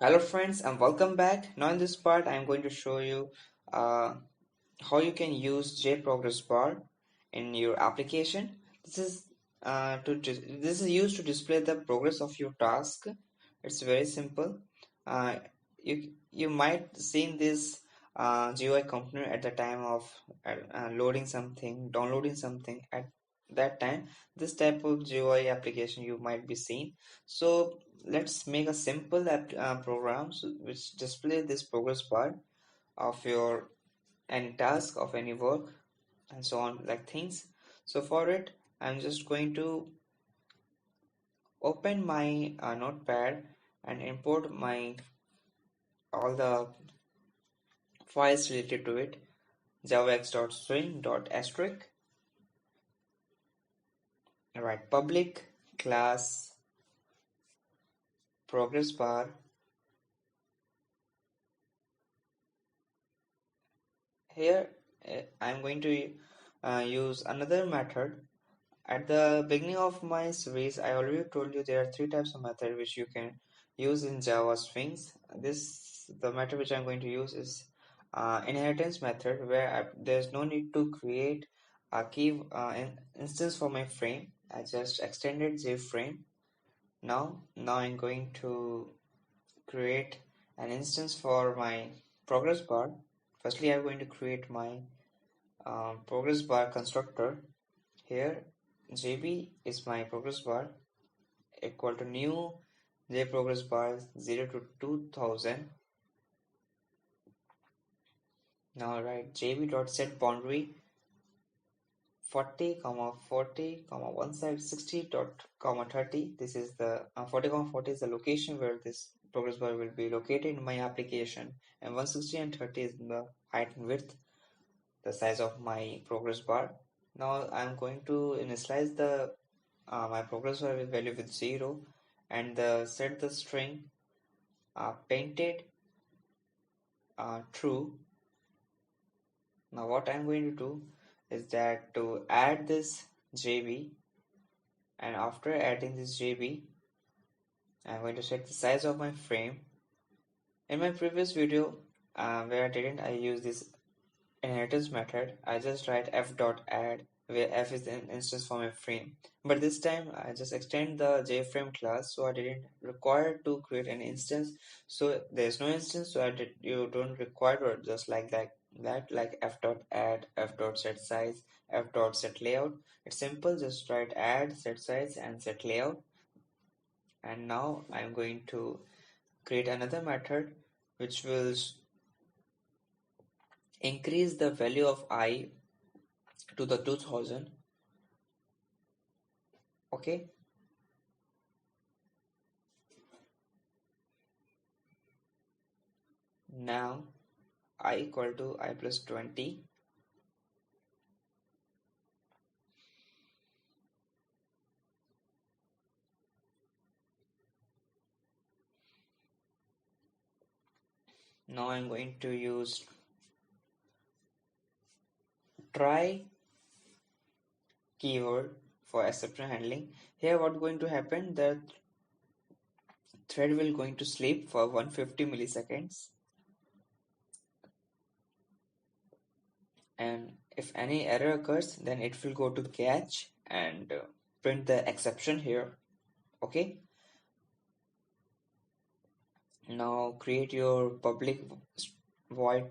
Hello friends and welcome back. Now in this part I am going to show you uh, how you can use ProgressBar in your application. This is used to display the progress of your task. It's very simple. Uh, you might seen this GUI component at the time of loading something, downloading something. At that time, this type of GUI application you might be seeing. So let's make a simple program which display this progress bar of your any task of any work and so on like things. So for it I'm just going to open my notepad and import my all the files related to it, javax.swing.asterisk. Right, public class progress bar. Here I'm going to use another method. At the beginning of my series, I already told you there are three types of method which you can use in Java Swings. The method which I'm going to use is inheritance method, where there's no need to create a key instance for my frame. I just extended JFrame. Now I'm going to create an instance for my progress bar. Firstly, I'm going to create my progress bar constructor. Here JB is my progress bar equal to new J progress bar 0 to 2000. Now write JB dot set boundary 40 comma 40 comma one side 60 dot comma 30. This is the 40 comma 40 is the location where this progress bar will be located in my application, and 160 and 30 is the height and width, the size of my progress bar. Now I'm going to initialize the my progress bar with value with 0, and set the string painted true. Now what I'm going to do is that to add this JB, and after adding this JB I'm going to set the size of my frame. In my previous video where I use this inheritance method, I just write f dot add, where f is an instance for my frame. But this time I just extend the JFrame class, so I didn't require to create an instance. So there's no instance, so you don't require just like like f dot add, f dot set size, f dot set layout. It's simple, just write add, set size, and set layout. And now I'm going to create another method which will increase the value of I to the 2000. Okay, now I equal to I plus 20. Now I'm going to use try keyword for exception handling. Here what going to happen, the thread will going to sleep for 150 milliseconds, and if any error occurs then it will go to catch and print the exception here. Okay, now create your public void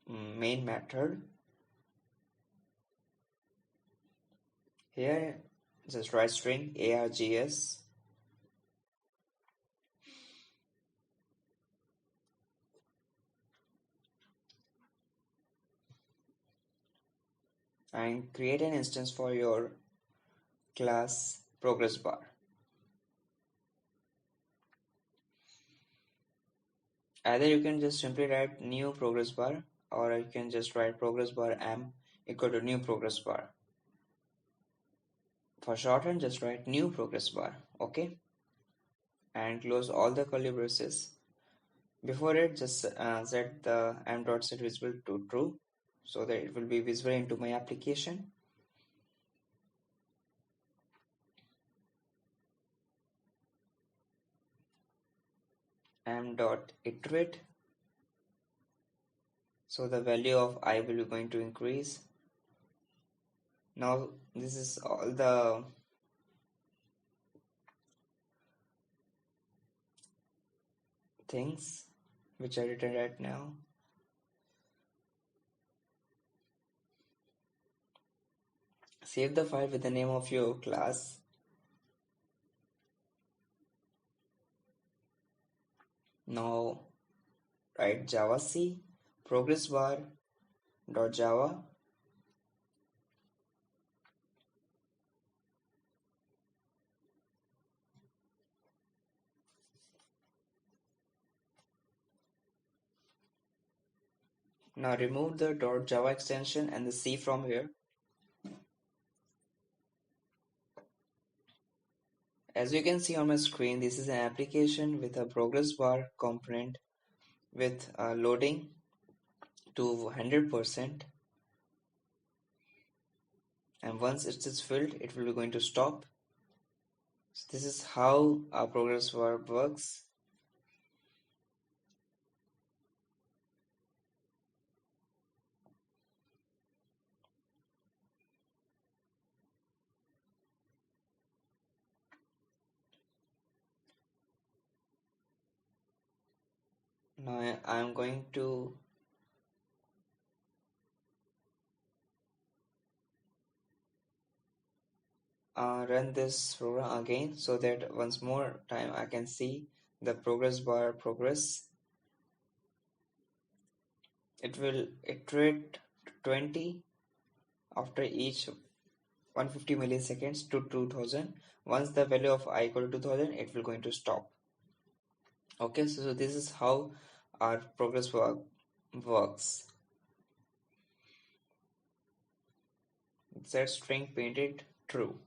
main method. Here just write string args and create an instance for your class progress bar. Either you can just simply write new progress bar, or you can just write progress bar m equal to new progress bar. For shorthand, just write new progress bar. Okay, and close all the curly braces. Before it, just set the m dot set visible to true, so that it will be visible into my application. m dot iterate. So the value of I will be going to increase. Now this is all the things which are written right now. Save the file with the name of your class. Now write javac progressbar dot java. Now remove the .java extension and the C from here. As you can see on my screen, this is an application with a progress bar component with loading to 100%, and once it is filled, it will be going to stop. So this is how our progress bar works. Now I am going to run this program again so that once more time I can see the progress bar progress. It will iterate 20 after each 150 milliseconds to 2000. Once the value of I equal to 2000, it will going to stop. Okay, so this is how our progress works. Set string painted true.